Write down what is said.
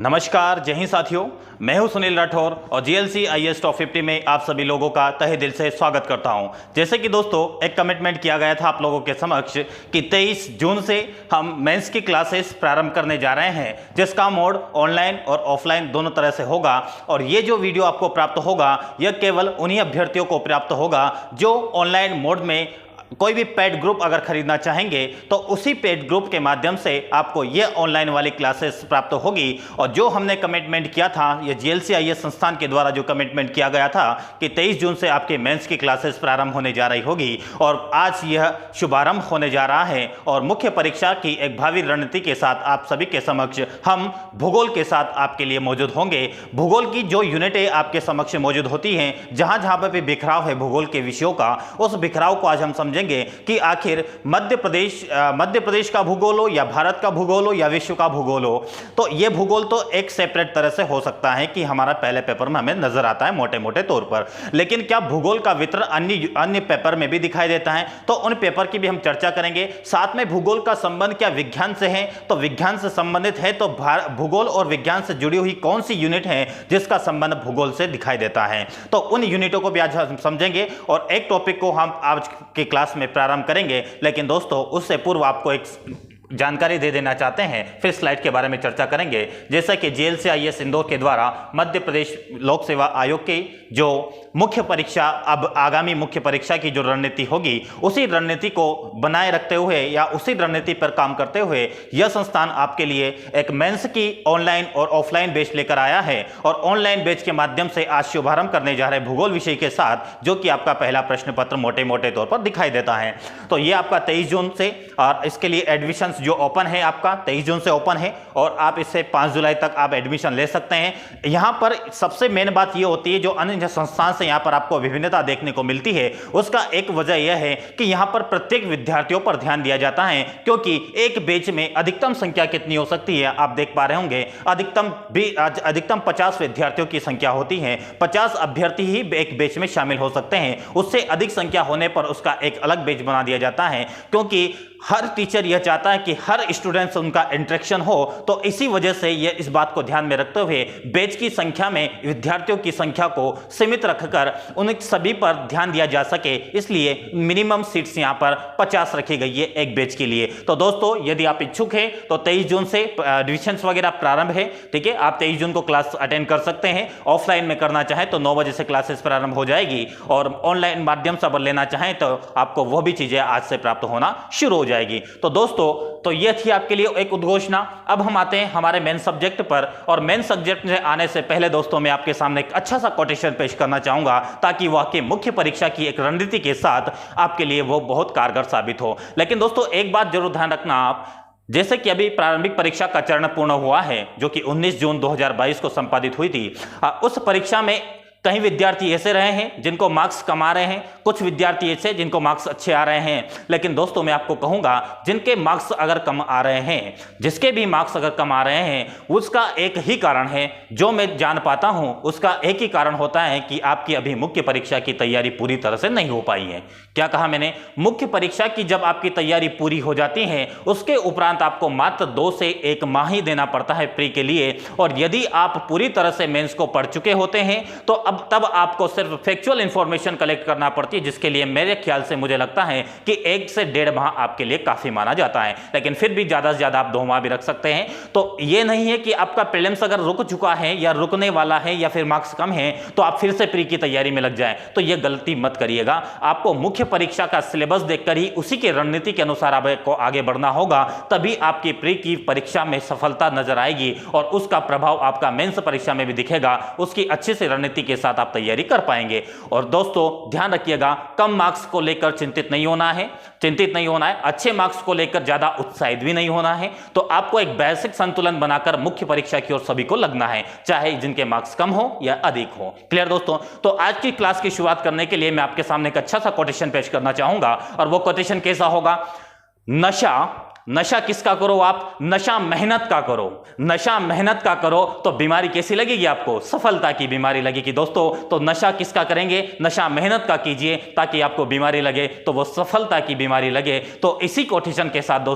नमस्कार, जय हिंद साथियों। मैं हूं सुनील राठौर और जीएलसी आईएएस टॉप 50 में आप सभी लोगों का तहे दिल से स्वागत करता हूं। जैसे कि दोस्तों एक कमिटमेंट किया गया था आप लोगों के समक्ष कि 23 जून से हम मेंस की क्लासेस प्रारंभ करने जा रहे हैं, जिसका मोड ऑनलाइन और ऑफलाइन दोनों तरह से होगा। और ये जो वीडियो आपको प्राप्त होगा यह केवल उन्हीं अभ्यर्थियों को प्राप्त होगा जो ऑनलाइन मोड में कोई भी पेड ग्रुप अगर खरीदना चाहेंगे तो उसी पेड ग्रुप के माध्यम से आपको ये ऑनलाइन वाली क्लासेस प्राप्त होगी। और जो हमने कमिटमेंट किया था, ये जीएलसी आईएएस संस्थान के द्वारा जो कमिटमेंट किया गया था कि 23 जून से आपके मेंस की क्लासेस प्रारंभ होने जा रही होगी और आज यह शुभारंभ होने जा रहा है। और मुख्य परीक्षा की एक भावी रणनीति के साथ आप सभी के समक्ष हम भूगोल के साथ आपके लिए मौजूद होंगे। भूगोल की जो यूनिटें आपके समक्ष मौजूद होती हैं, जहां जहां पर भी बिखराव है भूगोल के विषयों का, उस बिखराव को आज हम समझेंगे कि आखिर मध्य प्रदेश का भूगोल हो या भारत का भूगोल हो या विश्व का भूगोल हो, तो यह भूगोल तो एक सेपरेट तरह से हो सकता है कि हमारा पहले पेपर में हमें नजर आता है मोटे मोटे तौर पर, लेकिन क्या भूगोल का वितरण अन्य पेपर में भी दिखाई देता है, तो उन पेपर की भी हम चर्चा करेंगे। साथ में भूगोल का संबंध क्या विज्ञान से है, तो विज्ञान से संबंधित है तो भूगोल और विज्ञान से जुड़ी हुई कौन सी यूनिट है जिसका संबंध भूगोल से दिखाई देता है, तो उन यूनिटों को भी आज हम समझेंगे। और एक टॉपिक को हम आज की क्लास में प्रारंभ करेंगे, लेकिन दोस्तों उससे पूर्व आपको एक जानकारी दे देना चाहते हैं, फिर स्लाइड के बारे में चर्चा करेंगे। जैसा कि जीएलसी आईएएस इंदौर के द्वारा मध्य प्रदेश लोक सेवा आयोग की जो मुख्य परीक्षा, अब आगामी मुख्य परीक्षा की जो रणनीति होगी, उसी रणनीति को बनाए रखते हुए या उसी रणनीति पर काम करते हुए यह संस्थान आपके लिए एक मेंस की ऑनलाइन और ऑफलाइन बैच लेकर आया है। और ऑनलाइन बैच के माध्यम से आज शुभारंभ करने जा रहे भूगोल विषय के साथ, जो कि आपका पहला प्रश्न पत्र मोटे मोटे तौर पर दिखाई देता है। तो ये आपका 23 जून से, और इसके लिए एडमिशन जो ओपन है आपका 23 जून से ओपन है और आप इससे 5 जुलाई तक आप एडमिशन ले सकते हैं। यहां पर सबसे मेन बात यह होती है, जो अन्य संस्थान से यहां पर आपको विभिन्नता देखने को मिलती है, उसका एक वजह यह है कि यहां पर प्रत्येक विद्यार्थियों पर ध्यान दिया जाता है, क्योंकि एक बैच में अधिकतम संख्या कितनी हो सकती है आप देख पा रहे होंगे, अधिकतम 50 विद्यार्थियों की संख्या होती है। 50 अभ्यर्थी ही एक बैच में शामिल हो सकते हैं। उससे अधिक संख्या होने पर उसका एक अलग बैच बना दिया जाता है, क्योंकि हर टीचर यह चाहता है कि हर स्टूडेंट से उनका इंटरेक्शन हो। तो इसी वजह से यह इस बात को ध्यान में रखते हुए बैच की संख्या में विद्यार्थियों की संख्या को सीमित रखकर उन सभी पर ध्यान दिया जा सके, इसलिए मिनिमम सीट्स यहां पर 50 रखी गई है एक बैच के लिए। तो दोस्तों यदि आप इच्छुक हैं तो 23 जून से एडमिशंस वगैरह प्रारंभ है, ठीक है। आप 23 जून को क्लास अटेंड कर सकते हैं। ऑफलाइन में करना चाहें तो 9 बजे से क्लासेस प्रारंभ हो जाएगी, और ऑनलाइन माध्यम से अगर लेना चाहें तो आपको वह भी चीजें आज से प्राप्त होना शुरू हो जाएगी। तो दोस्तों, तो यह थी आपके लिए एक उद्घोषणा। अब हम आते हैं हमारे मेन सब्जेक्ट पर, और मेन सब्जेक्ट में आने से पहले दोस्तों मैं आपके सामने एक अच्छा सा कोटेशन पेश करना चाहूंगा, ताकि वह के मुख्य परीक्षा की एक रणनीति के साथ आपके लिए वो बहुत कारगर साबित हो। लेकिन दोस्तों एक बात जरूर ध्यान रखना आप, जैसे कि अभी प्रारंभिक परीक्षा का चरण पूर्ण हुआ है, जो कि 19 जून 2022 को संपादित हुई थी, उस परीक्षा में कई विद्यार्थी ऐसे रहे हैं जिनको मार्क्स कम आ रहे हैं, कुछ विद्यार्थी ऐसे जिनको मार्क्स अच्छे आ रहे हैं। लेकिन दोस्तों मैं आपको कहूंगा, जिनके मार्क्स अगर कम आ रहे हैं, जिसके भी मार्क्स अगर कम आ रहे हैं, उसका एक ही कारण है, जो मैं जान पाता हूं, उसका एक ही कारण होता है कि आपकी अभी मुख्य परीक्षा की तैयारी पूरी तरह से नहीं हो पाई है। क्या कहा मैंने? मुख्य परीक्षा की जब आपकी तैयारी पूरी हो जाती है, उसके उपरांत आपको मात्र 2 से 1 माह ही देना पड़ता है प्री के लिए। और यदि आप पूरी तरह से मेंस को पढ़ चुके होते हैं तो अब तब आपको सिर्फ फैक्चुअल इंफॉर्मेशन कलेक्ट करना पड़ती है, जिसके लिए मेरे ख्याल से मुझे लगता है कि 1 से 1.5 माह आपके लिए काफी माना जाता है। लेकिन फिर भी ज्यादा से ज्यादा आप 2 माह भी रख सकते हैं। तो यह नहीं है कि आपका प्रीलिम्स अगर रुक चुका है या रुकने वाला है या फिर मार्क्स कम है तो आप फिर से प्री की तैयारी में लग जाएं, तो यह गलती मत करिएगा। आपको मुख्य परीक्षा का सिलेबस देखकर ही उसी की रणनीति के अनुसार आपको आगे बढ़ना होगा, तभी आपकी प्री की परीक्षा में सफलता नजर आएगी और उसका प्रभाव आपका मेंस परीक्षा में भी दिखेगा। उसकी अच्छी से रणनीति के साथ आप तैयारी कर पाएंगे। और दोस्तों ध्यान रखिएगा, कम मार्क्स को लेकर चिंतित नहीं होना है, अच्छे मार्क्स को लेकर ज्यादा उत्साहित भी नहीं होना है। तो आपको एक बेसिक संतुलन बनाकर मुख्य परीक्षा की ओर सभी को लगना है, चाहे जिनके मार्क्स कम हो या अधिक हो। क्लियर दोस्तों? तो आज की क्लास की शुरुआत करने के लिए मैं आपके सामने एक अच्छा सा कोटेशन पेश करना चाहूंगा, और वो कोटेशन कैसा होगा? नशा किसका करो आप? नशा मेहनत का करो। नशा मेहनत का करो तो बीमारी कैसी लगेगी आपको? सफलता की बीमारी लगेगी दोस्तों। तो नशा किसका करेंगे? नशा मेहनत का कीजिए, ताकि आपको बीमारी लगे तो वो सफलता की बीमारी लगे। तो इसी कोटेशन के साथ दोस्तों